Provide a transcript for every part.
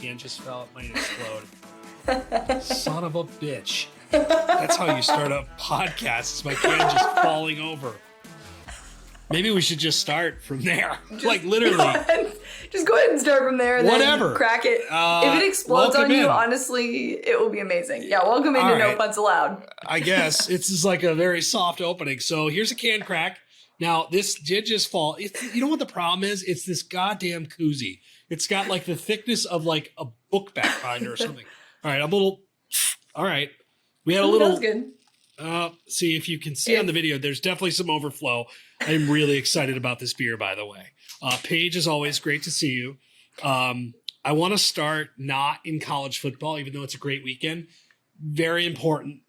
can just fell. It might explode. Son of a bitch. That's how you start a podcast. Is my can just falling over. Maybe we should just start from there. Like literally. Just go ahead and start from there and whatever. Then crack it. If it explodes on you, honestly, it will be amazing. Yeah, welcome into right. No Puns Allowed. I guess. It's just like a very soft opening. So here's a can crack. Now, this did just fall. You know what the problem is? It's this goddamn koozie. It's got like the thickness of like a book back binder or something. All right, all right. We had a little. That was good. See if you can see on the video, there's definitely some overflow. I'm really excited about this beer, by the way. Paige, is always great to see you. I want to start not in college football, even though it's a great weekend. Very important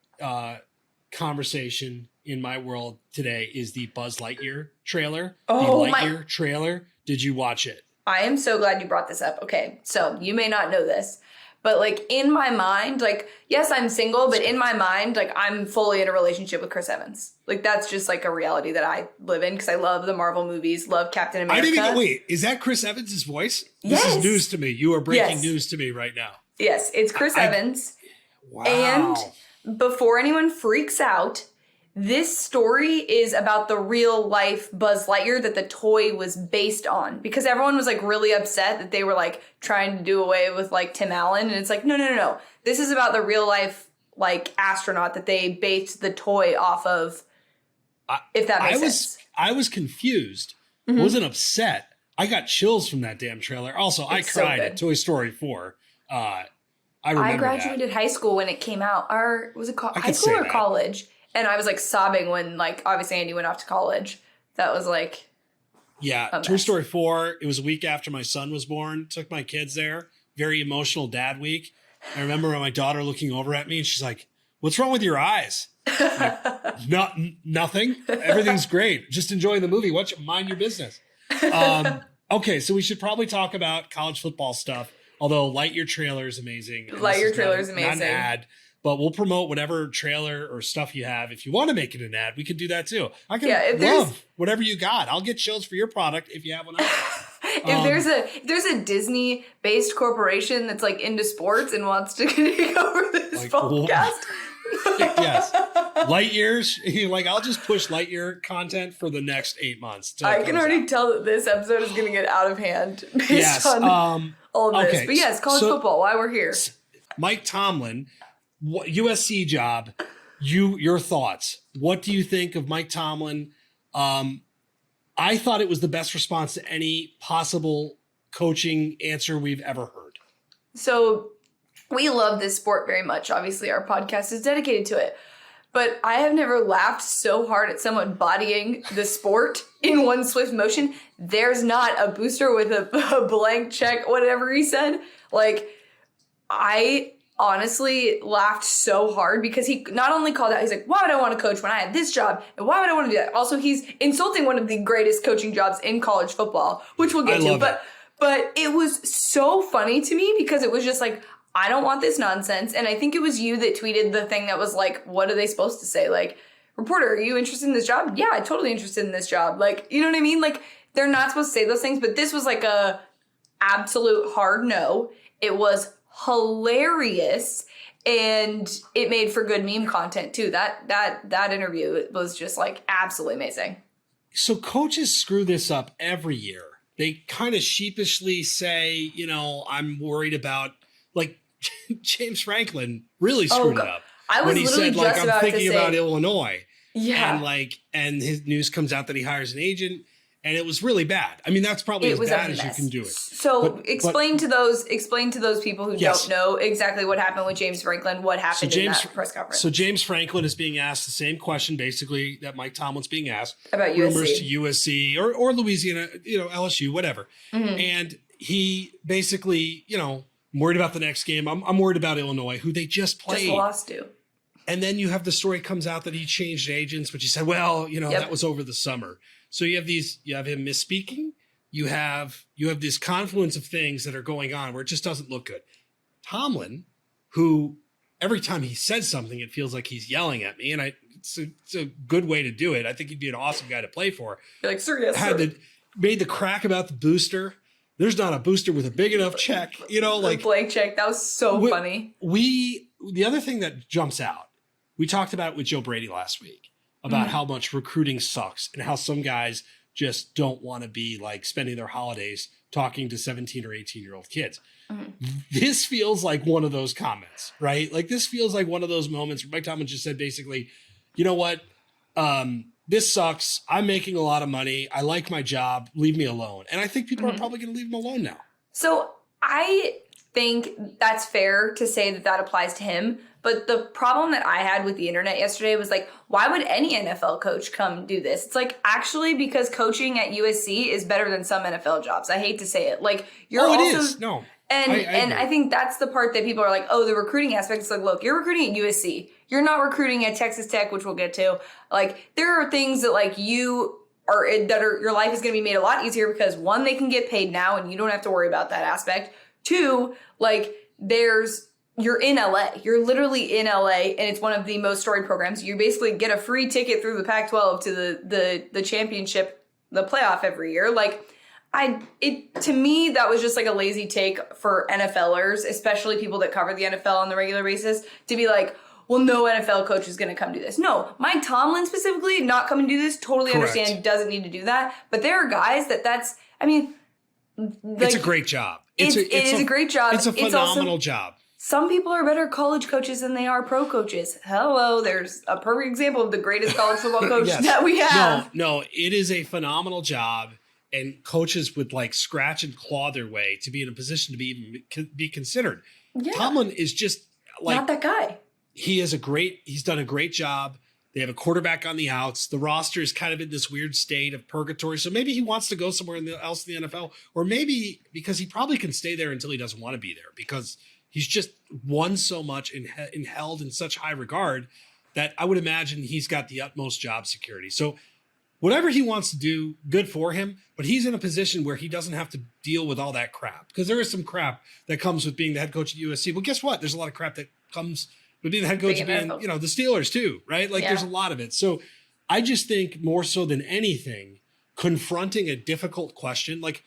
conversation in my world today is the Buzz Lightyear trailer. Oh, the Lightyear trailer. Did you watch it? I am so glad you brought this up. Okay, so you may not know this, but like in my mind, like, yes, I'm single, but in my mind, like I'm fully in a relationship with Chris Evans. Like that's just like a reality that I live in because I love the Marvel movies, love Captain America. I didn't even, wait, is that Chris Evans' voice? Yes. This is news to me. You are breaking news to me right now. Yes, it's Chris Evans. Wow. And before anyone freaks out, this story is about the real life Buzz Lightyear that the toy was based on because everyone was like really upset that they were like trying to do away with like Tim Allen. And it's like, no. This is about the real life like astronaut that they based the toy off of. If that makes sense. I was confused. Mm-hmm. Wasn't upset. I got chills from that damn trailer. Also, I cried at Toy Story 4. I graduated high school when it came out. Or was it high school or college? And I was like sobbing when like obviously Andy went off to college. That was like Toy Story 4. It was a week after my son was born. Took my kids there. Very emotional dad week. I remember my daughter looking over at me and she's like, "What's wrong with your eyes?" Like, nothing. Everything's great. Just enjoying the movie. Mind your business. Okay, so we should probably talk about college football stuff. Although Lightyear trailer is amazing. Lightyear trailer is amazing. Not an ad. But we'll promote whatever trailer or stuff you have. If you want to make it an ad, we could do that too. I can love whatever you got. I'll get chills for your product if you have one. If there's a Disney-based corporation that's like into sports and wants to take over this podcast. Yes. Lightyears. Like I'll just push Lightyear content for the next 8 months. I can already tell that this episode is going to get out of hand based on all of this. But yes, college football, why we're here. Mike Tomlin, USC job, your thoughts. What do you think of Mike Tomlin? I thought it was the best response to any possible coaching answer we've ever heard. So we love this sport very much. Obviously, our podcast is dedicated to it. But I have never laughed so hard at someone bodying the sport in one swift motion. There's not a booster with a blank check, whatever he said. Like, I honestly laughed so hard because he not only called out, he's like, why would I want to coach when I had this job? And why would I want to do that? Also, he's insulting one of the greatest coaching jobs in college football, which we'll get to. But it was so funny to me because it was just like, I don't want this nonsense. And I think it was you that tweeted the thing that was like, what are they supposed to say? Like, reporter, are you interested in this job? Yeah, I'm totally interested in this job. Like, you know what I mean? Like, they're not supposed to say those things, but this was like a absolute hard no. It was hilarious, and it made for good meme content too. That interview was just like absolutely amazing. So coaches screw this up every year. They kind of sheepishly say, I'm worried about, like, James Franklin really screwed it up. I was when he literally said, just like, I'm about thinking to say, about Illinois. Yeah. And his news comes out that he hires an agent. And it was really bad. I mean, that's probably as bad as you can do it. So explain to those people who don't know exactly what happened with James Franklin, what happened in that press conference. So James Franklin is being asked the same question, basically, that Mike Tomlin's being asked. About rumors USC. to USC or Louisiana, LSU, whatever. Mm-hmm. And he basically, I'm worried about the next game. I'm worried about Illinois, who they just played. Just lost to. And then you have the story comes out that he changed agents, but he said, well, that was over the summer. So you have him misspeaking. You have this confluence of things that are going on where it just doesn't look good. Tomlin, who every time he says something, it feels like he's yelling at me. And it's a good way to do it. I think he'd be an awesome guy to play for. You're like, sir, yes, sir. Made the crack about the booster. there's not a booster with a big enough check, like blank check. That was so funny. The other thing that jumps out, we talked about it with Joe Brady last week about how much recruiting sucks and how some guys just don't want to be like spending their holidays talking to 17 or 18-year-old kids. This feels like one of those comments, right? Like this feels like one of those moments where Mike Tomlin just said basically, you know what? This sucks. I'm making a lot of money. I like my job. Leave me alone. And I think people are probably going to leave him alone now. So I think that's fair to say that applies to him. But the problem that I had with the internet yesterday was like, why would any NFL coach come do this? It's like, actually, because coaching at USC is better than some NFL jobs. I hate to say it. Like, you're also... It is. No. And I think that's the part that people are like, oh, the recruiting aspect. It's like, look, you're recruiting at USC. You're not recruiting at Texas Tech, which we'll get to. Like, there are things that like your life is going to be made a lot easier because one, they can get paid now and you don't have to worry about that aspect. Two, like you're in LA. You're literally in LA and it's one of the most storied programs. You basically get a free ticket through the Pac-12 to the championship, the playoff every year. Like, to me, that was just like a lazy take for NFLers, especially people that cover the NFL on the regular basis, to be like, well, no NFL coach is going to come do this. No, Mike Tomlin specifically, not come and do this, totally Correct. understand, doesn't need to do that. But there are guys like, it's a great job. It is a great job. It's a phenomenal job. Some people are better college coaches than they are pro coaches. Hello, there's a perfect example of the greatest college football coach that we have. No, it is a phenomenal job. And coaches would like scratch and claw their way to be in a position to be considered. Yeah. Tomlin is just like not that guy. He's done a great job. They have a quarterback on the outs. The roster is kind of in this weird state of purgatory. So maybe he wants to go somewhere else in the NFL, or maybe because he probably can stay there until he doesn't want to be there because he's just won so much and held in such high regard that I would imagine he's got the utmost job security. So whatever he wants to do, good for him. But he's in a position where he doesn't have to deal with all that crap because there is some crap that comes with being the head coach at USC. Well, guess what? There's a lot of crap that comes with being the head coach of being, the Steelers too, right? Like there's a lot of it. So I just think more so than anything, confronting a difficult question, like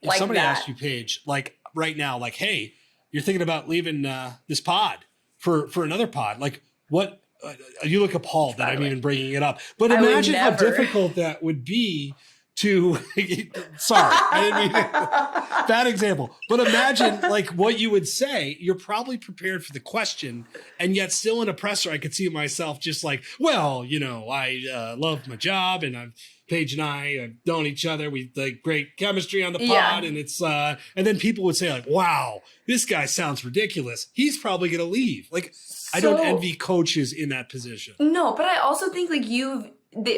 if somebody asked you, Paige, like right now, like, hey, you're thinking about leaving this pod for another pod, like what? You look appalled that I'm even bringing it up, but imagine how difficult that would be to, sorry, I didn't mean bad example, but imagine like what you would say. You're probably prepared for the question and yet still in a presser. I could see myself just like, well, I love my job and Paige and I have known each other. We like great chemistry on the pod and it's, and then people would say like, wow, this guy sounds ridiculous. He's probably going to leave. Like, I don't envy coaches in that position. No, but I also think like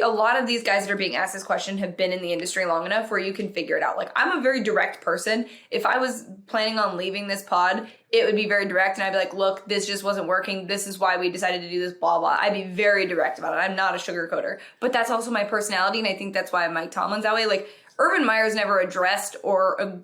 a lot of these guys that are being asked this question have been in the industry long enough where you can figure it out. Like, I'm a very direct person. If I was planning on leaving this pod, it would be very direct. And I'd be like, look, this just wasn't working. This is why we decided to do this, blah, blah. I'd be very direct about it. I'm not a sugarcoater. But that's also my personality. And I think that's why Mike Tomlin's that way. Like, Urban Meyer's never addressed or,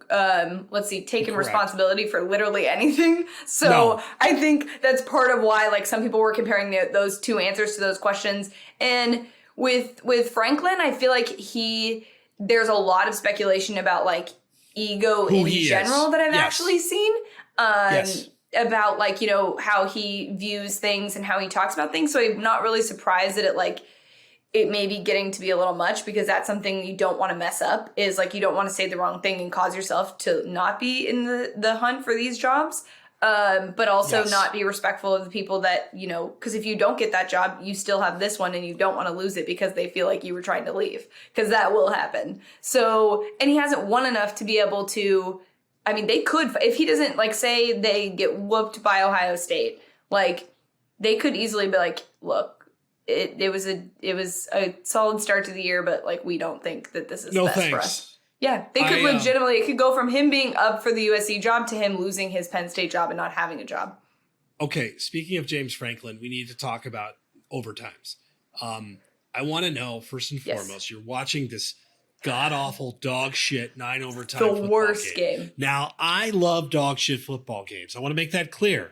taken responsibility for literally anything. So I think that's part of why, like, some people were comparing those two answers to those questions. And with Franklin, I feel like there's a lot of speculation about, like, ego in general that I've actually seen. About, like, how he views things and how he talks about things. So I'm not really surprised that it may be getting to be a little much because that's something you don't want to mess up is like you don't want to say the wrong thing and cause yourself to not be in the hunt for these jobs. But also not be respectful of the people that, because if you don't get that job, you still have this one and you don't want to lose it because they feel like you were trying to leave because that will happen. So, and he hasn't won enough to be able to, I mean, they could, if he doesn't like say they get whooped by Ohio State, like they could easily be like, look, it was a solid start to the year, but like we don't think that this is the best for us. Yeah, they could legitimately, it could go from him being up for the USC job to him losing his Penn State job and not having a job. Okay, speaking of James Franklin, we need to talk about overtimes. I want to know, first and foremost, you're watching this god-awful dog shit 9 overtime football game. The worst game. Now, I love dog shit football games. I want to make that clear.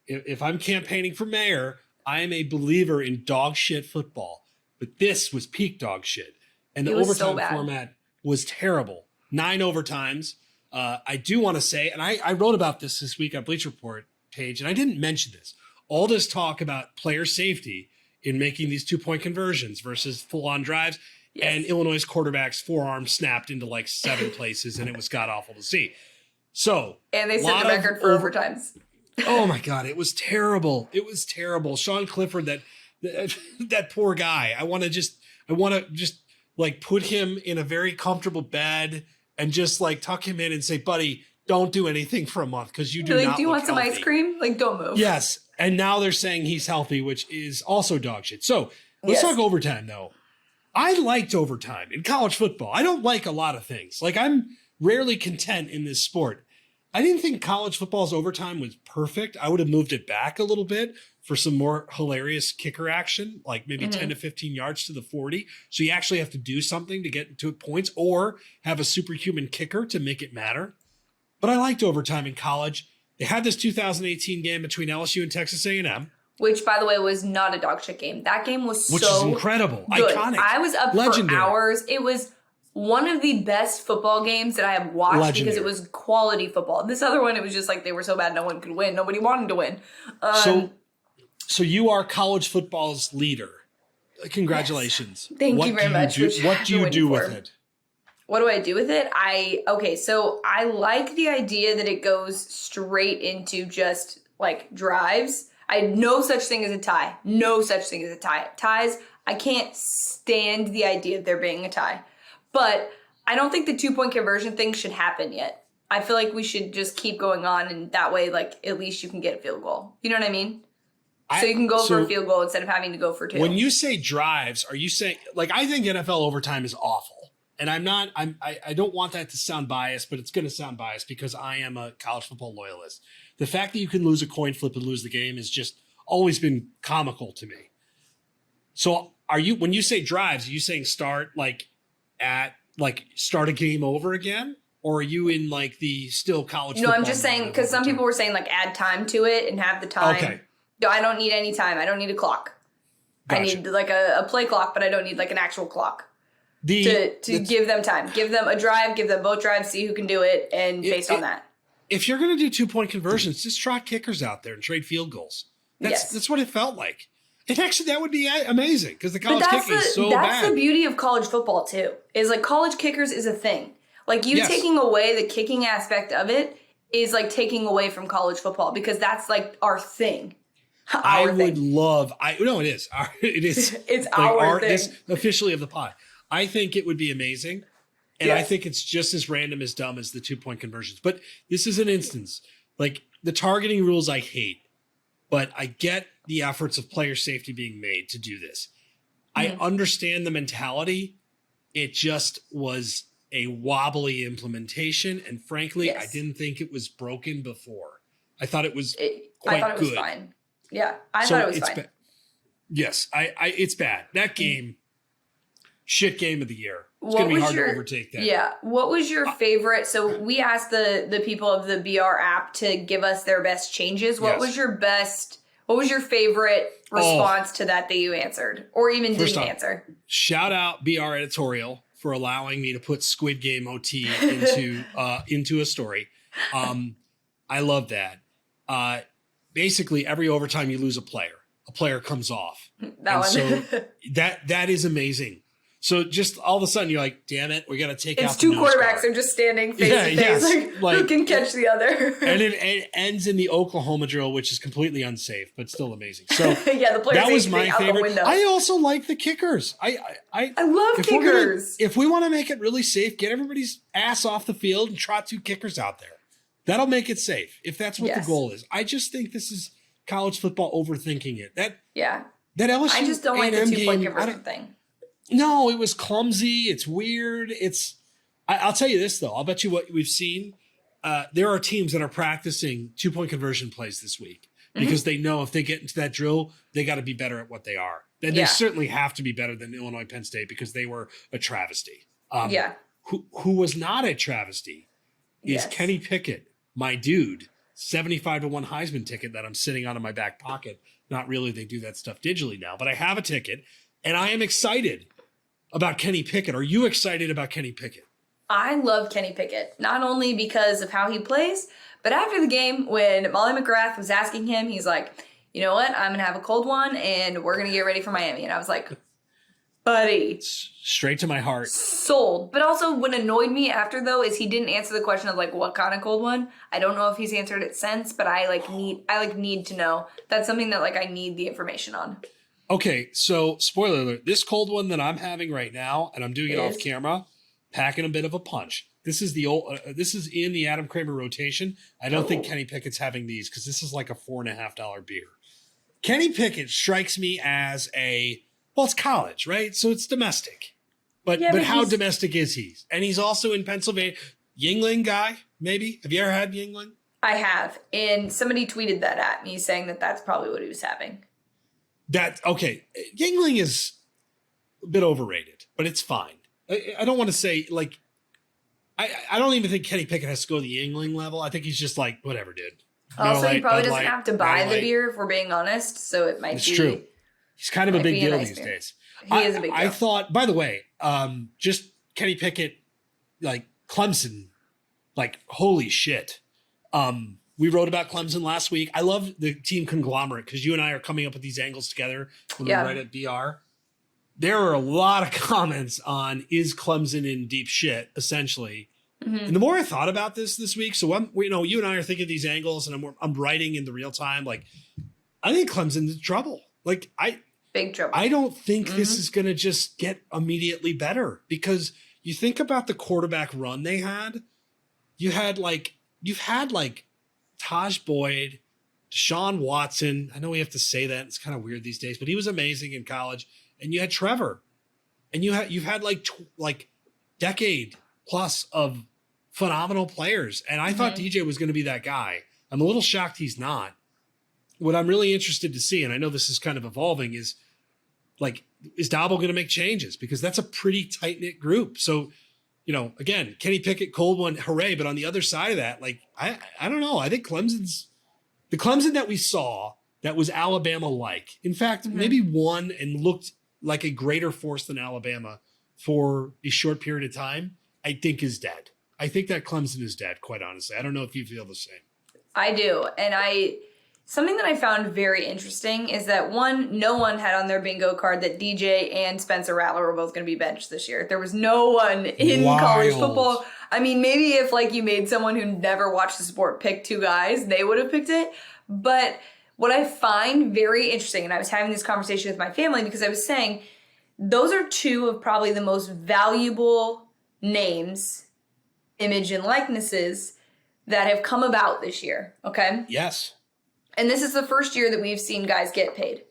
If I'm campaigning for mayor, I am a believer in dog shit football, but this was peak dog shit. And the overtime format was terrible. 9 overtimes. I do want to say, and I wrote about this week on Bleacher Report page, and I didn't mention this. All this talk about player safety in making these 2-point conversions versus full-on drives, and Illinois' quarterback's forearm snapped into like 7 places, and it was god-awful to see. So, and they set the record for overtimes. Oh my God, it was terrible. It was terrible. Sean Clifford, that poor guy. I want to just like put him in a very comfortable bed and just like tuck him in and say, buddy, don't do anything for a month because you do not. Do you want some healthy. ice cream? Like, don't move. Yes. And now they're saying he's healthy, which is also dog shit. So let's talk overtime though. I liked overtime in college football. I don't like a lot of things. Like, I'm rarely content in this sport. I didn't think college football's overtime was perfect. I would have moved it back a little bit for some more hilarious kicker action, like maybe 10 to 15 yards to the 40. So you actually have to do something to get to points or have a superhuman kicker to make it matter. But I liked overtime in college. They had this 2018 game between LSU and Texas A&M. Which, by the way, was not a dog shit game. That game was Which is incredible. Good. Iconic. I was up for hours. It was one of the best football games that I have watched because it was quality football. This other one, it was just like they were so bad no one could win. Nobody wanted to win. So you are college football's leader. Congratulations. Yes. Thank you very much. What do you do with it? What do I do with it? So I like the idea that it goes straight into just like drives. I had no such thing as a tie. No such thing as a tie. Ties, I can't stand the idea of there being a tie. But I don't think the 2-point conversion thing should happen yet. I feel like we should just keep going on, and that way, like, at least you can get a field goal. You know what I mean? So you can go for a field goal instead of having to go for 2. When you say drives, are you saying, like, I think NFL overtime is awful. And I don't want that to sound biased, but it's going to sound biased because I am a college football loyalist. The fact that you can lose a coin flip and lose the game has just always been comical to me. So when you say drives, are you saying start start a game over again? Or are you in like the still college football? No, I'm just saying, because some people were saying like add time to it and have the time. Okay. No, I don't need any time. I don't need a clock. Gotcha. I need like a play clock, but I don't need like an actual clock. To give them time. Give them a drive, give them both drives, see who can do it, and based on that. If you're going to do 2-point conversions, just trot kickers out there and trade field goals. That's what it felt like. And actually, that would be amazing because the college kicking is so bad. That's the beauty of college football, too, is like college kickers is a thing. Like taking away the kicking aspect of it is like taking away from college football because that's like our thing. It is. It is. It's like our thing. This officially of the pod. I think it would be amazing. And I think it's just as random as dumb as the 2-point conversions. But this is an instance. Like, the targeting rules I hate. But I get the efforts of player safety being made to do this. I understand the mentality. It just was a wobbly implementation. And frankly, I didn't think it was broken before. I thought it was quite good. I thought it was fine. Yeah, I thought it was fine. Yes, it's bad. That game... Shit game of the year. It's going to be hard to overtake that. Yeah. What was your favorite? So we asked the people of the BR app to give us their best changes. What was your favorite response to that you answered or even didn't answer? Shout out BR Editorial for allowing me to put Squid Game OT into a story. I love that. Basically, every overtime you lose a player comes off. So that is amazing. So just all of a sudden you're like, damn it, we got to take out the It's 2 quarterbacks. They're just standing face to face. Like, who can catch the other? And it ends in the Oklahoma drill, which is completely unsafe, but still amazing. So the player that was my favorite. I also like the kickers. I love kickers. If we want to make it really safe, get everybody's ass off the field and trot 2 kickers out there. That'll make it safe if that's what the goal is. I just think this is college football overthinking it. That LSU I just don't like the 2-point conversion thing. No, it was clumsy. It's weird. I'll tell you this, though. I'll bet you what we've seen. There are teams that are practicing 2-point conversion plays this week because they know if they get into that drill, they got to be better at what they are. And they certainly have to be better than Illinois Penn State because they were a travesty. Who was not a travesty is Kenny Pickett, my dude, 75-1 Heisman ticket that I'm sitting on in my back pocket. Not really. They do that stuff digitally now, but I have a ticket and I am excited about Kenny Pickett. Are you excited about Kenny Pickett? I love Kenny Pickett, not only because of how he plays, but after the game, when Molly McGrath was asking him, he's like, you know what? I'm going to have a cold one, and we're going to get ready for Miami. And I was like, buddy. Straight to my heart. Sold. But also what annoyed me after, though, is he didn't answer the question of, like, what kind of cold one. I don't know if he's answered it since, but I need to know. That's something that, like, I need the information on. Okay, so spoiler alert. This cold one that I'm having right now, and I'm doing it off camera, packing a bit of a punch. This is this is in the Adam Kramer rotation. I don't think Kenny Pickett's having these because this is like a $4.50 beer. Kenny Pickett strikes me as it's college, right? So it's domestic. But how domestic is he? And he's also in Pennsylvania. Yingling guy, maybe? Have you ever had Yingling? I have. And somebody tweeted that at me saying that that's probably what he was having. Yingling is a bit overrated, but it's fine. I don't want to say, like, I don't even think Kenny Pickett has to go to the Yingling level. I think he's just like, whatever, dude. Also, he probably doesn't have to buy the beer, if we're being honest, so it might be... It's true. He's kind of a big deal these days. He is a big deal. I thought, by the way, just Kenny Pickett, like, Clemson, like, holy shit. We wrote about Clemson last week. I love the team conglomerate because you and I are coming up with these angles together when we write at BR. There are a lot of comments on, is Clemson in deep shit, essentially. Mm-hmm. And the more I thought about this week, so you and I are thinking of these angles, and I'm writing in the real time. Like, I think Clemson's in trouble. Like, big trouble. I don't think this is going to just get immediately better because you think about the quarterback run they had. You've had Taj Boyd, Deshaun Watson. I know we have to say that. It's kind of weird these days, but he was amazing in college. And you had Trevor, and you've had like decade plus of phenomenal players. And I thought DJ was going to be that guy. I'm a little shocked he's not. What I'm really interested to see, and I know this is kind of evolving, is Dabo going to make changes? Because that's a pretty tight knit group. So, again, Kenny Pickett, cold one, hooray. But on the other side of that, I don't know. I think the Clemson that we saw that was Alabama-like, in fact, maybe won and looked like a greater force than Alabama for a short period of time, I think is dead. I think that Clemson is dead, quite honestly. I don't know if you feel the same. I do. And something that I found very interesting is that no one had on their bingo card that DJ and Spencer Rattler were both going to be benched this year. There was no one in college football. I mean, maybe if you made someone who never watched the sport pick two guys, they would have picked it. But what I find very interesting, and I was having this conversation with my family because I was saying, those are two of probably the most valuable names, image and likenesses that have come about this year. Okay? Yes. And this is the first year that we've seen guys get paid.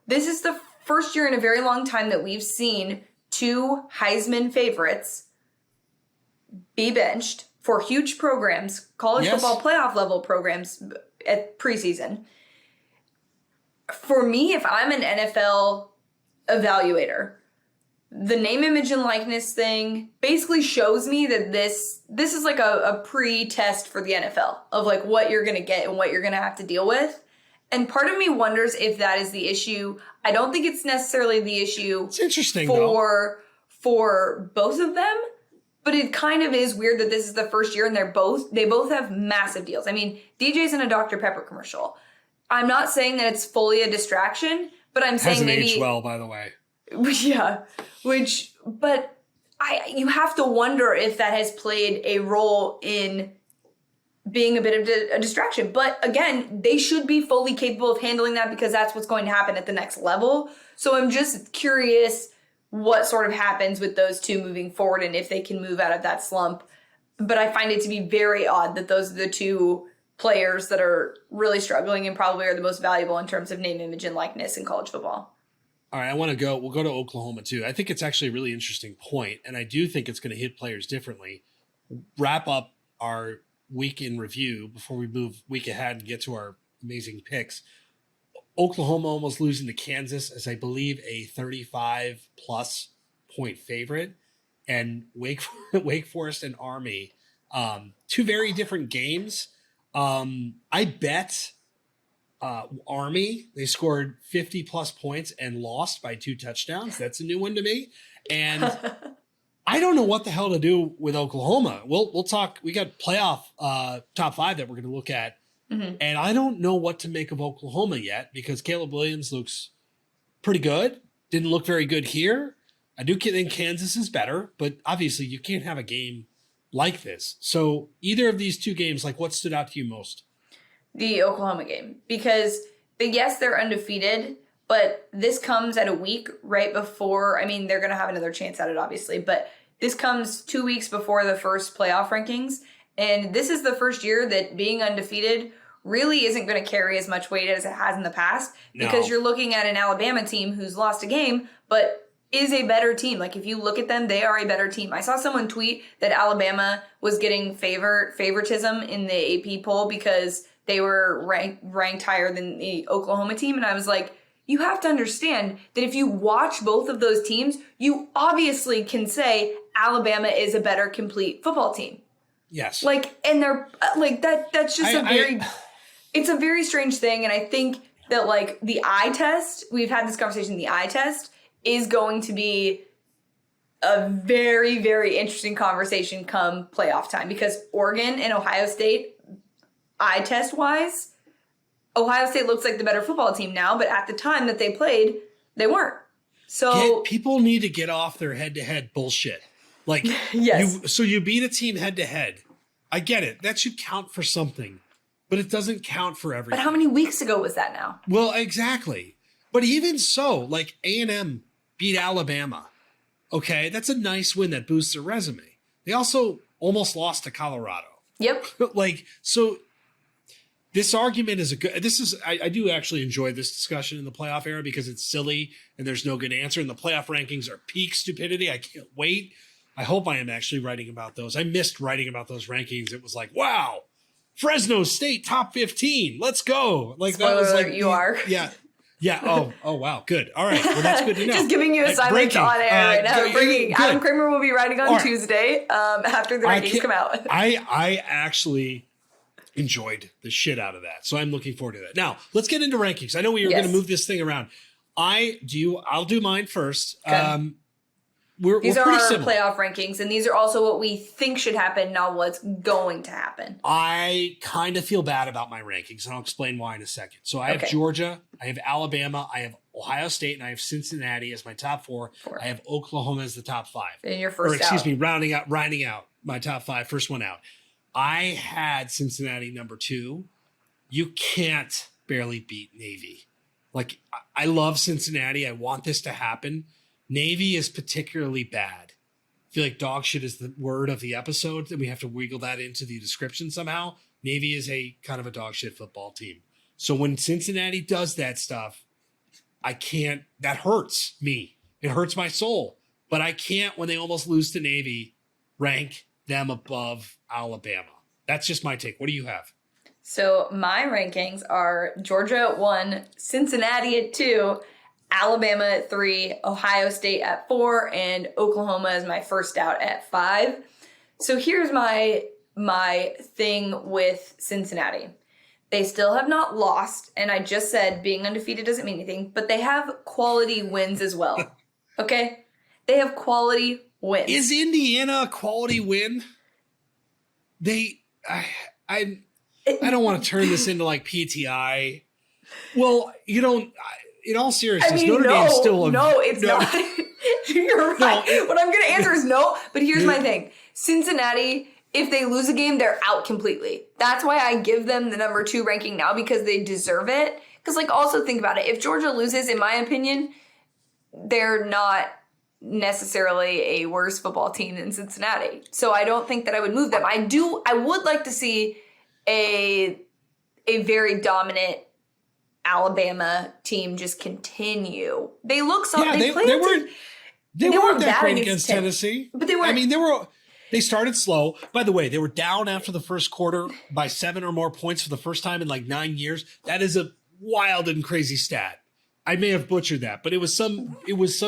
This is the first year in a very long time that we've seen two Heisman favorites be benched for huge programs, college football playoff level programs at preseason. For me, if I'm an NFL evaluator, the name, image, and likeness thing basically shows me that this is like a pre-test for the NFL of what you're going to get and what you're going to have to deal with. And part of me wonders if that is the issue. I don't think it's necessarily the issue. It's interesting for both of them, but it kind of is weird that this is the first year and they both have massive deals. I mean, DJ's in a Dr. Pepper commercial. I'm not saying that it's fully a distraction, but I'm saying maybe aged well, by the way. Yeah, but you have to wonder if that has played a role in being a bit of a distraction. But again, they should be fully capable of handling that because that's what's going to happen at the next level. So I'm just curious what sort of happens with those two moving forward and if they can move out of that slump. But I find it to be very odd that those are the two players that are really struggling and probably are the most valuable in terms of name, image, and likeness in college football. All right, we'll go to Oklahoma too. I think it's actually a really interesting point, and I do think it's going to hit players differently. Wrap up our week in review before we move week ahead and get to our amazing picks. Oklahoma almost losing to Kansas as I believe a 35-plus point favorite, and Wake Forest and Army, two very different games. I bet Army, they scored 50 plus points and lost by 2 touchdowns. That's a new one to me. And I don't know what the hell to do with Oklahoma. We'll talk. We got playoff top 5 that we're going to look at. Mm-hmm. And I don't know what to make of Oklahoma yet because Caleb Williams looks pretty good. Didn't look very good here. I do think Kansas is better, but obviously you can't have a game like this. So either of these 2 games, like what stood out to you most? The Oklahoma game. Because, yes, they're undefeated, but this comes at a week right before, I mean, they're going to have another chance at it, obviously, but this comes 2 weeks before the first playoff rankings. And this is the first year that being undefeated really isn't going to carry as much weight as it has in the past because you're looking at an Alabama team who's lost a game, but is a better team. Like, if you look at them, they are a better team. I saw someone tweet that Alabama was getting favoritism in the AP poll because they were ranked higher than the Oklahoma team. And I was like, you have to understand that if you watch both of those teams, you obviously can say Alabama is a better complete football team. Yes. Like, and they're like that's just it's a very strange thing. And I think that like the eye test, we've had this conversation, the eye test is going to be a very, very interesting conversation come playoff time because Oregon and Ohio State, eye test wise, Ohio State looks like the better football team now, but at the time that they played, they weren't. So people need to get off their head-to-head bullshit. Like, yes. You beat a team head-to-head. I get it. That should count for something, but it doesn't count for everything. But how many weeks ago was that now? Well, exactly. But even so, like A&M beat Alabama. Okay, that's a nice win that boosts their resume. They also almost lost to Colorado. Yep. Like, so this argument is I do actually enjoy this discussion in the playoff era because it's silly and there's no good answer. And the playoff rankings are peak stupidity. I can't wait. I hope I am actually writing about those. I missed writing about those rankings. It was like, wow, Fresno State top 15. Let's go. Like Spoiler that was like alert, you are. Yeah. Yeah. Oh wow. Good. All right. Well, that's good to know. Just giving you assignments on air right now. Breaking. Good. Adam Kramer will be writing on Tuesday after the rankings come out. I actually enjoyed the shit out of that. So I'm looking forward to that. Now, let's get into rankings. I know we were going to move this thing around. I'll do mine first. Okay. These are our playoff rankings, and these are also what we think should happen, not what's going to happen. I kind of feel bad about my rankings, and I'll explain why in a second. So I have Georgia, I have Alabama, I have Ohio State, and I have Cincinnati as my top 4. I have Oklahoma as the top 5. And your first rounding out my top 5, first one out. I had Cincinnati number 2. You can't barely beat Navy. Like, I love Cincinnati. I want this to happen. Navy is particularly bad. I feel like dog shit is the word of the episode, and we have to wiggle that into the description somehow. Navy is a kind of a dog shit football team. So when Cincinnati does that stuff, that hurts me. It hurts my soul. But I can't, when they almost lose to Navy, rank them above Alabama. That's just my take. What do you have? So my rankings are Georgia at 1, Cincinnati at 2, Alabama at 3, Ohio State at 4, and Oklahoma is my first out at 5. So here's my thing with Cincinnati. They still have not lost, and I just said being undefeated doesn't mean anything, but they have quality wins as well. Okay? They have quality wins. Is Indiana a quality win? I don't want to turn this into like PTI. Well, in all seriousness, Notre Dame's still it's not. You're right. No, what I'm going to answer is no, but here's my thing. Cincinnati, if they lose a game, they're out completely. That's why I give them the number 2 ranking now, because they deserve it. Because, also think about it. If Georgia loses, in my opinion, they're not necessarily a worse football team than Cincinnati. So I don't think that I would move them. I would like to see a very dominant Alabama team just continue. They look solid. Yeah, they weren't that great against Tennessee. But they weren't. I mean, they started slow. By the way, they were down after the first quarter by 7 or more points for the first time in like 9 years. That is a wild and crazy stat. I may have butchered that, but it was some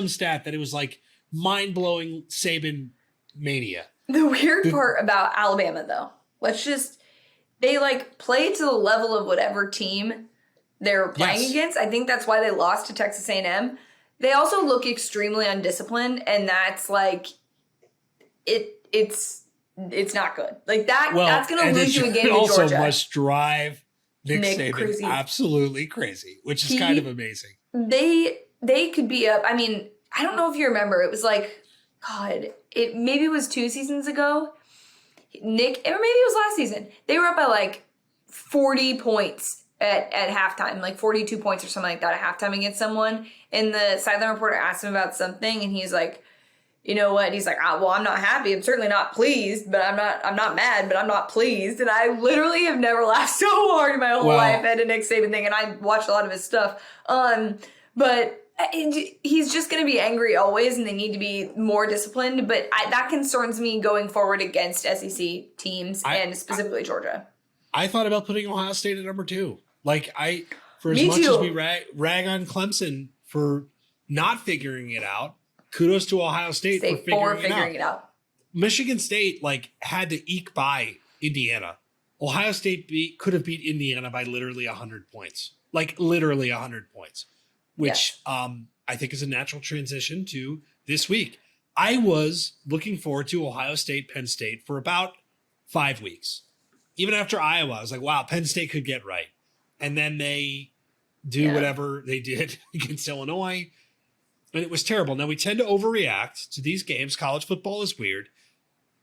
stat that it was like mind-blowing Saban mania. The weird part about Alabama, though, they play to the level of whatever team they're playing against. I think that's why they lost to Texas A&M. They also look extremely undisciplined, and that's it's not good. Like that's going to lose you a game to also Georgia. must drive Nick Saban crazy. Absolutely crazy, which is kind of amazing. They could be up. I mean, I don't know if you remember. It was like, God, maybe it was 2 seasons ago. Nick, or maybe it was last season. They were up by like 40 points at halftime, like 42 points or something like that at halftime against someone. And the sideline reporter asked him about something, and he's like, you know what? He's like, well, I'm not happy. I'm certainly not pleased, but I'm not mad, but I'm not pleased. And I literally have never laughed so hard in my whole life at a Nick Saban thing. And I watched a lot of his stuff. But he's just going to be angry always, and they need to be more disciplined. But that concerns me going forward against SEC teams and specifically Georgia. I thought about putting Ohio State at number 2. Like for as Me much too. as we rag on Clemson for not figuring it out, kudos to Ohio State for figuring it out. Michigan State had to eke by Indiana. Ohio State could have beat Indiana by literally 100 points. Like literally 100 points, which I think is a natural transition to this week. I was looking forward to Ohio State, Penn State for about 5 weeks. Even after Iowa, I was like, wow, Penn State could get right. And then they do whatever they did against Illinois. And it was terrible. Now, we tend to overreact to these games. College football is weird.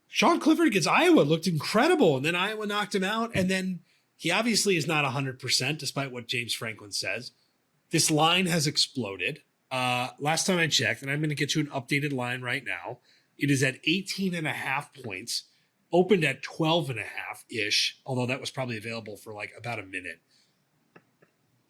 Sean Clifford against Iowa looked incredible, and then Iowa knocked him out. And then he obviously is not 100%, despite what James Franklin says. This line has exploded. Last time I checked, and I'm going to get you an updated line right now, it is at 18.5 points, opened at 12.5-ish, although that was probably available for about a minute.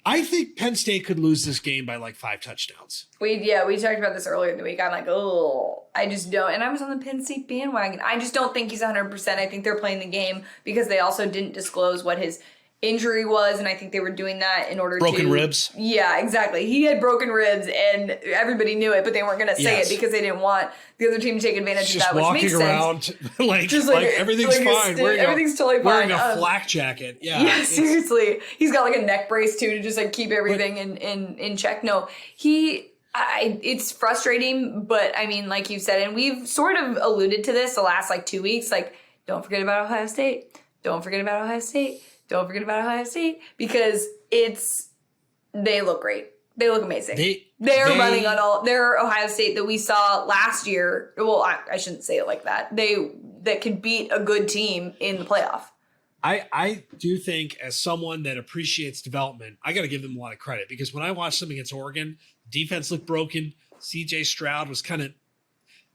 I think Penn State could lose this game by 5 touchdowns. We talked about this earlier in the week. I'm like, oh, I just don't. And I was on the Penn State bandwagon. I just don't think he's 100%. I think they're playing the game because they also didn't disclose what his injury was, and I think they were doing that in order broken ribs. Yeah, exactly. He had broken ribs, and everybody knew it, but they weren't going to say it because they didn't want the other team to take advantage of that, which makes sense. Just walking around everything's fine. Everything's totally fine. Wearing a flak jacket. Yeah, seriously. He's got a neck brace too to just keep everything in check. No, it's frustrating, but I mean, like you said, and we've sort of alluded to this the last 2 weeks. Don't forget about Ohio State. Don't forget about Ohio State. Don't forget about Ohio State, because they look great. They look amazing. They're running on all their Ohio State that we saw last year. Well, I shouldn't say it like that. That could beat a good team in the playoff. I do think, as someone that appreciates development, I got to give them a lot of credit, because when I watched them against Oregon, defense looked broken. CJ Stroud was kind of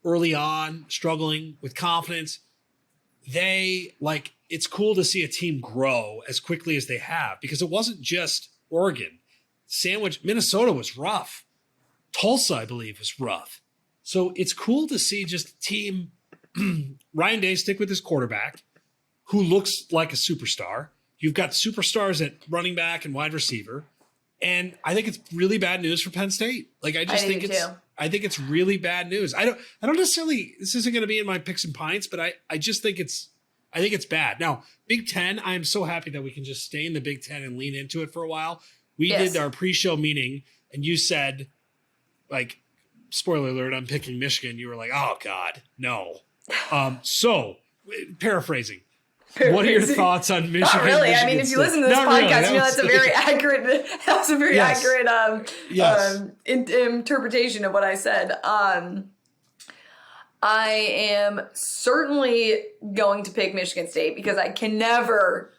early on struggling with confidence. It's cool to see a team grow as quickly as they have, because it wasn't just Oregon. Minnesota was rough. Tulsa, I believe, was rough. So it's cool to see just a team, Ryan Day stick with his quarterback, who looks like a superstar. You've got superstars at running back and wide receiver. And I think it's really bad news for Penn State. I think it's really bad news. I don't necessarily, this isn't going to be in my picks and pints, but I just think it's bad. Now, Big Ten, I'm so happy that we can just stay in the Big Ten and lean into it for a while. We did our pre-show meeting, and you said, spoiler alert, I'm picking Michigan. You were like, oh, God, no. So, paraphrasing. What are your thoughts on Michigan? Not really. Michigan I mean, if you listen to this podcast, you know that's a very accurate interpretation of what I said. I am certainly going to pick Michigan State, because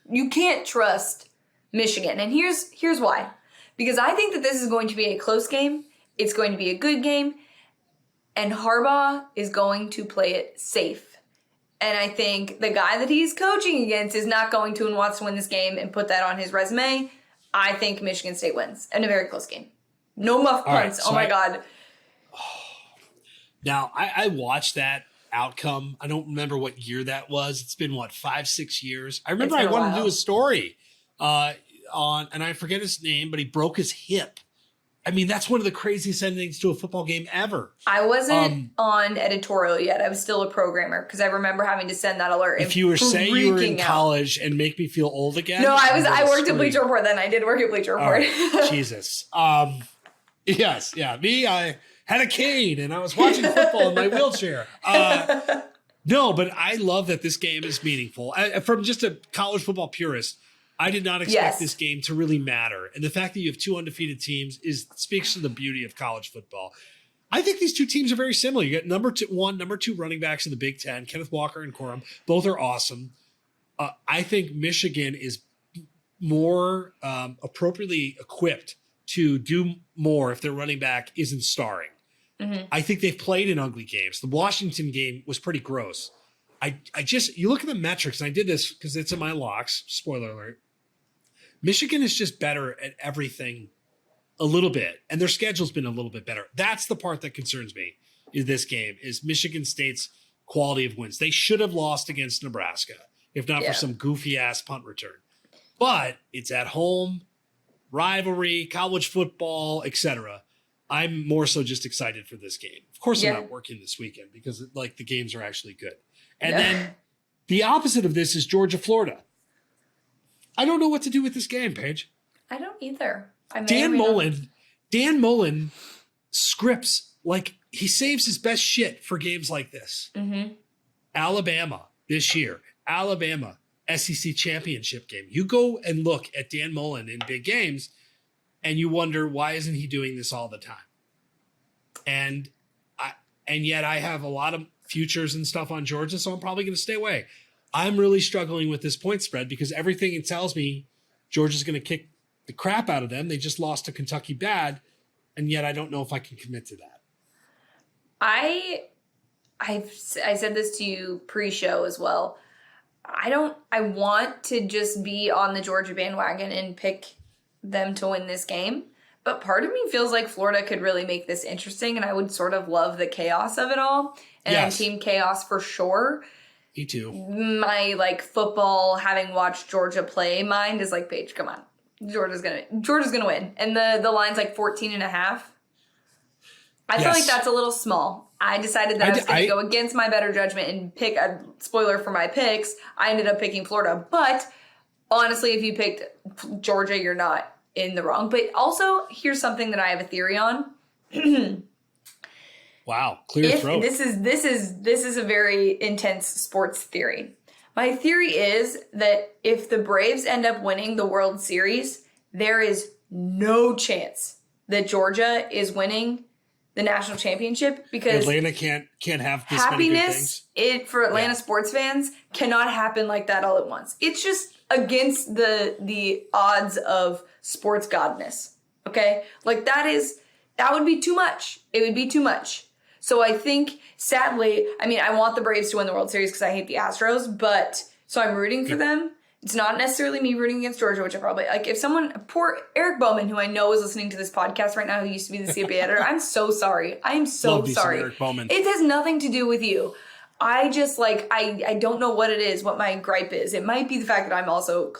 you can't trust Michigan. And here's why. Because I think that this is going to be a close game. It's going to be a good game. And Harbaugh is going to play it safe. And I think the guy that he's coaching against is not going to and wants to win this game and put that on his resume. I think Michigan State wins in a very close game. No muff punts. Right, so my God. Now, I watched that outcome. I don't remember what year that was. It's been, 5-6 years? I remember I wanted to do a story and I forget his name, but he broke his hip. I mean, that's one of the craziest endings to a football game ever. I wasn't on editorial yet. I was still a programmer, because I remember having to send that alert. If you were saying you were in college and make me feel old again. No, I worked at Bleacher Report then. I did work at Bleacher Report. Right. Jesus. Yes. Yeah. Me, I had a cane and I was watching football in my wheelchair. No, but I love that this game is meaningful. From just a college football purist, I did not expect this game to really matter. And the fact that you have two undefeated teams speaks to the beauty of college football. I think these two teams are very similar. You got number two running backs in the Big Ten, Kenneth Walker and Corum. Both are awesome. I think Michigan is more appropriately equipped to do more if their running back isn't starring. Mm-hmm. I think they've played in ugly games. The Washington game was pretty gross. You look at the metrics, and I did this because it's in my locks, spoiler alert. Michigan is just better at everything a little bit, and their schedule's been a little bit better. That's the part that concerns me in this game, is Michigan State's quality of wins. They should have lost against Nebraska, if not for some goofy-ass punt return. But it's at home, rivalry, college football, etc. I'm more so just excited for this game. Of course, I'm not working this weekend because the games are actually good. And then the opposite of this is Georgia-Florida. I don't know what to do with this game, Paige. I don't either. Dan Mullen scripts, he saves his best shit for games like this. Mm-hmm. Alabama this year. Alabama SEC championship game. You go and look at Dan Mullen in big games, and you wonder, why isn't he doing this all the time? And yet I have a lot of futures and stuff on Georgia, so I'm probably going to stay away. I'm really struggling with this point spread because everything it tells me Georgia's going to kick the crap out of them. They just lost to Kentucky bad, and yet I don't know if I can commit to that. I said this to you pre-show as well. I want to just be on the Georgia bandwagon and pick them to win this game. But part of me feels like Florida could really make this interesting, and I would sort of love the chaos of it all. And I'm team chaos for sure. Me too. My football, having watched Georgia play, mind is Paige, come on. Georgia's gonna win. And the line's 14.5. I feel like that's a little small. I decided that I was going to go against my better judgment and pick a spoiler for my picks. I ended up picking Florida. But honestly, if you picked Georgia, you're not in the wrong. But also, here's something that I have a theory on. Wow, clear throat. This is a very intense sports theory. My theory is that if the Braves end up winning the World Series, there is no chance that Georgia is winning the national championship because Atlanta can't have this many good things. For Atlanta sports fans cannot happen like that all at once. It's just against the odds of sports godness. Okay? That would be too much. It would be too much. So I think, sadly, I want the Braves to win the World Series because I hate the Astros, so I'm rooting for them. It's not necessarily me rooting against Georgia, which I probably, poor Eric Bowman, who I know is listening to this podcast right now, who used to be the CFB'd editor, I'm so sorry. I'm so sorry. Eric Bowman. It has nothing to do with you. I just, I don't know what it is, what my gripe is. It might be the fact that I'm also,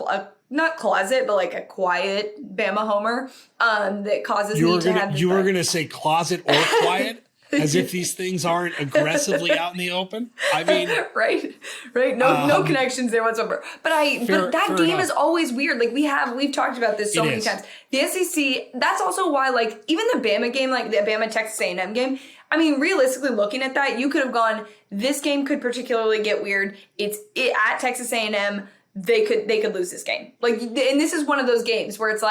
not closet, but a quiet Bama homer, that causes me to have this. You were going to say closet or quiet? As if these things aren't aggressively out in the open. Right. No connections there whatsoever. But that game enough. Is always weird. We've talked about this so many times. The SEC. That's also why, even the Bama game, the Bama Texas A&M game. Realistically, looking at that, you could have gone. This game could particularly get weird. It's at Texas A&M. They could lose this game. And this is one of those games where it's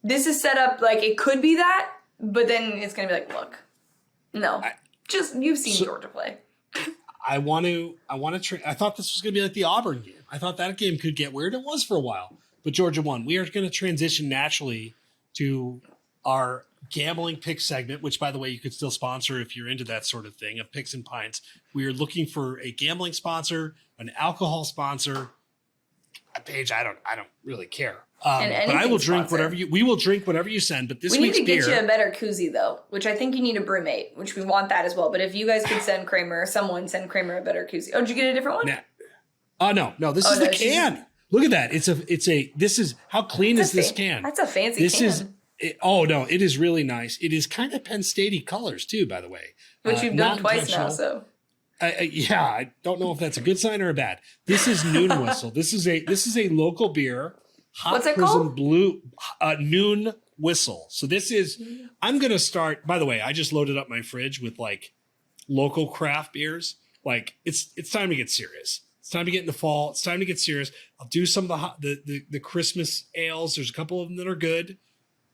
this is set up it could be that, but then it's gonna be look. No, you've seen Georgia play. I thought this was going to be the Auburn game. I thought that game could get weird. It was for a while, but Georgia won. We are going to transition naturally to our gambling pick segment, which, by the way, you could still sponsor if you're into that sort of thing of picks and pints. We are looking for a gambling sponsor, an alcohol sponsor. Paige, I don't really care. But I will drink we will drink whatever you send. But this week's beer. We need to get you a better koozie though, which I think you need a Brewmate, which we want that as well. But if you guys could send Kramer a better koozie. Oh, did you get a different one? No. This is the can. Look at that. This is how clean is this can? That's a fancy can. It is really nice. It is kind of Penn State colors too, by the way. Which you've done twice now, so. I don't know if that's a good sign or a bad. This is Noon Whistle. This is a local beer. What's it called? Blue Noon Whistle. So this is. I'm gonna start. By the way, I just loaded up my fridge with local craft beers. Like it's time to get serious. It's time to get in the fall. It's time to get serious. I'll do some of the Christmas ales. There's a couple of them that are good.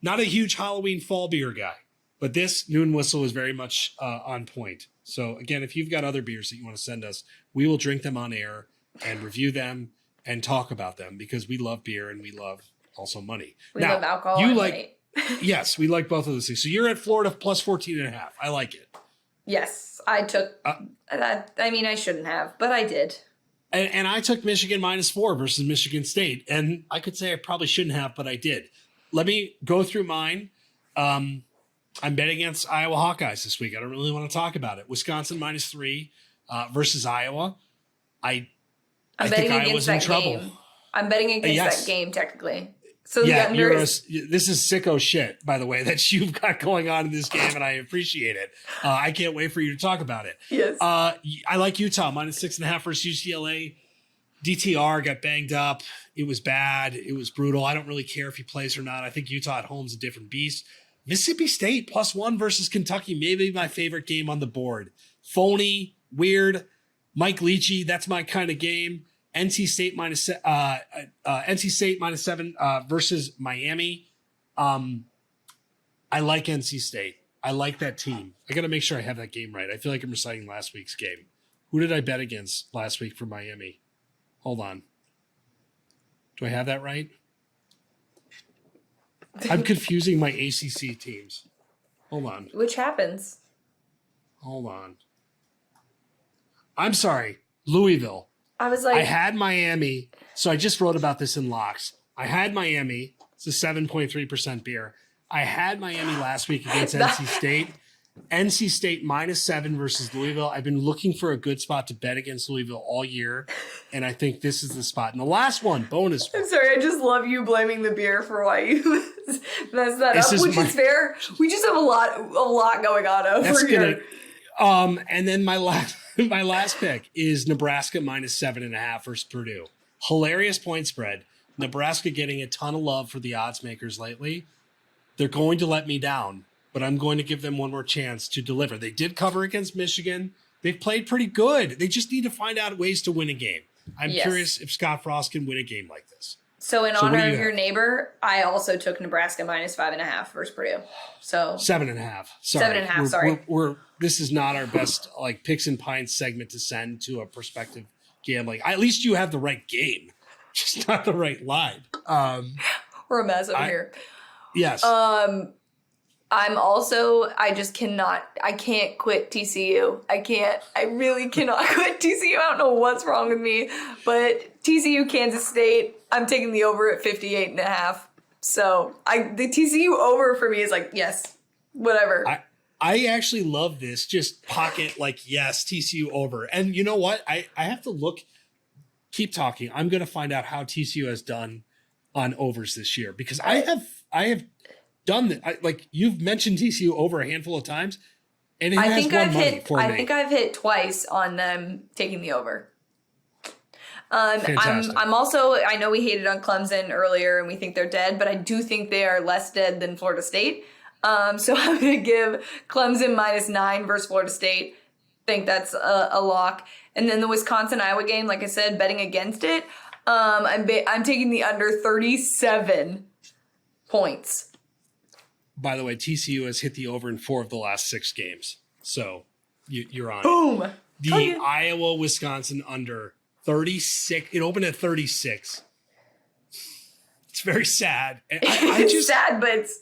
Not a huge Halloween fall beer guy, but this Noon Whistle is very much on point. So again, if you've got other beers that you want to send us, we will drink them on air and review them and talk about them because we love beer and we love also money. We love alcohol and money. Yes, we like both of those things. So you're at Florida plus 14.5. I like it. Yes, I took that. I mean, I shouldn't have, but I did. And I took Michigan -4 versus Michigan State. And I could say I probably shouldn't have, but I did. Let me go through mine. I'm betting against Iowa Hawkeyes this week. I don't really want to talk about it. Wisconsin -3 versus Iowa. I'm betting against that game. I'm betting against that game, technically. So yeah, this is sicko shit, by the way, that you've got going on in this game, and I appreciate it. I can't wait for you to talk about it. Yes. I like Utah -6.5 versus UCLA. DTR got banged up. It was bad. It was brutal. I don't really care if he plays or not. I think Utah at home is a different beast. Mississippi State +1 versus Kentucky, maybe my favorite game on the board. Phony, weird. Mike Leachy, that's my kind of game. NC State -7 versus Miami. I like NC State. I like that team. I got to make sure I have that game right. I feel like I'm reciting last week's game. Who did I bet against last week for Miami? Hold on. Do I have that right? I'm confusing my ACC teams. Hold on. Which happens. Hold on. I'm sorry. Louisville. I was like, I had Miami. So I just wrote about this in Locks. I had Miami. It's a 7.3% beer. I had Miami last week against NC State. NC State -7 versus Louisville. I've been looking for a good spot to bet against Louisville all year, and I think this is the spot. And the last one, bonus. I'm sorry, I just love you blaming the beer for why you messed that up, which is fair. We just have a lot going on over here. And then my last pick is Nebraska -7.5 versus Purdue. Hilarious point spread. Nebraska getting a ton of love for the odds makers lately. They're going to let me down, but I'm going to give them one more chance to deliver. They did cover against Michigan. They've played pretty good. They just need to find out ways to win a game. I'm curious if Scott Frost can win a game like this. So in honor of your neighbor, I also took Nebraska -5.5 versus Purdue. So 7.5. Sorry. 7.5. Sorry. This is not our best like picks and pints segment to send to a prospective gambling. At least you have the right game, just not the right line. We're a mess over here. Yes. I can't quit TCU. I really cannot quit TCU. I don't know what's wrong with me, but TCU, Kansas State, I'm taking the over at 58.5. So the TCU over for me is like, yes, whatever. I actually love this. Just pocket like, yes, TCU over. And you know what? I have to look, keep talking. I'm going to find out how TCU has done on overs this year because I have done that. Like you've mentioned TCU over a handful of times, and it has won money for me. I think I've hit twice on them taking the over. Fantastic. I'm also, I know we hated on Clemson earlier and we think they're dead, but I do think they are less dead than Florida State. So I'm going to give Clemson -9 versus Florida State. Think that's a lock. And then the Wisconsin-Iowa game, like I said, betting against it. I'm taking the under 37 points. By the way, TCU has hit the over in 4 of the last 6 games. So you're on Boom. it. The Iowa-Wisconsin under 36. It opened at 36. It's very sad. It's sad, but it's...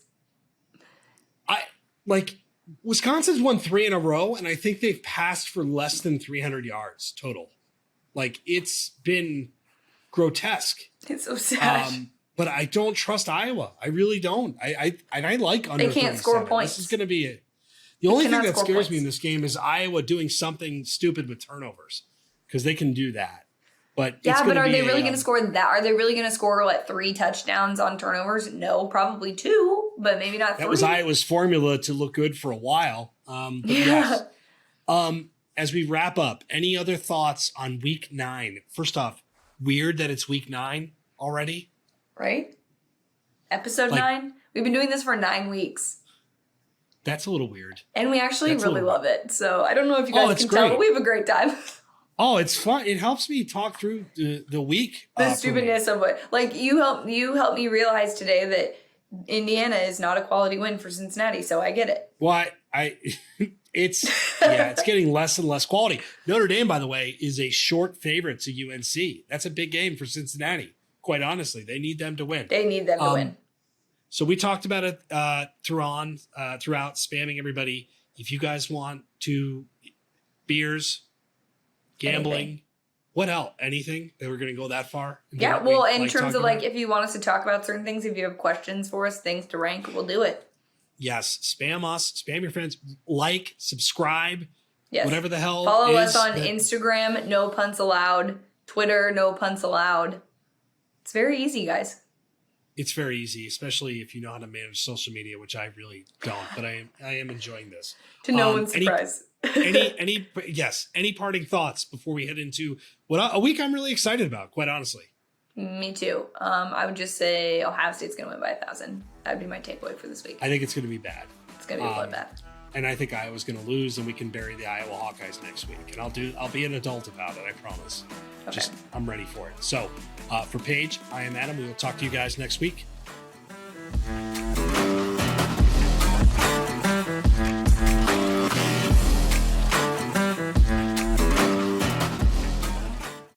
Wisconsin's won 3 in a row, and I think they've passed for less than 300 yards total. Like, it's been grotesque. It's so sad. But I don't trust Iowa. I really don't. I like under 37. They can't score points. This is going to be it. The only thing that scares me in this game is Iowa doing something stupid with turnovers because they can do that. But but are they really going to score that? Are they really going to score 3 touchdowns on turnovers? No, probably 2, but maybe not 3. That was Iowa's formula to look good for a while. Yes. As we wrap up, any other thoughts on week 9? First off, weird that it's week 9 already. Right? Episode 9? We've been doing this for 9 weeks. That's a little weird. And we actually really love it. So I don't know if you guys can tell, but we have a great time. Oh, it's fun. It helps me talk through the week. The stupidness of it. Like you helped me realize today that Indiana is not a quality win for Cincinnati. So I get it. Well, it's getting less and less quality. Notre Dame, by the way, is a short favorite to UNC. That's a big game for Cincinnati. Quite honestly, they need them to win. They need them to win. So we talked about it throughout spamming everybody. If you guys want to beers, gambling, what else? Anything that we're going to go that far? Yeah. Well, in terms of like, if you want us to talk about certain things, if you have questions for us, things to rank, we'll do it. Yes. Spam us, spam your friends, like, subscribe, yes. Whatever the hell. Follow us on Instagram, no punts allowed. Twitter, no punts allowed. It's very easy, guys. It's very easy, especially if you know how to manage social media, which I really don't, but I am enjoying this. To no one's surprise. Any parting thoughts before we head into a week I'm really excited about, quite honestly. Me too. I would just say Ohio State's going to win by 1,000. That would be my takeaway for this week. I think it's going to be bad. It's going to be a bloodbath. And I think Iowa's going to lose, and we can bury the Iowa Hawkeyes next week. And I'll be an adult about it, I promise. Okay. I'm ready for it. So for Paige, I am Adam. We will talk to you guys next week.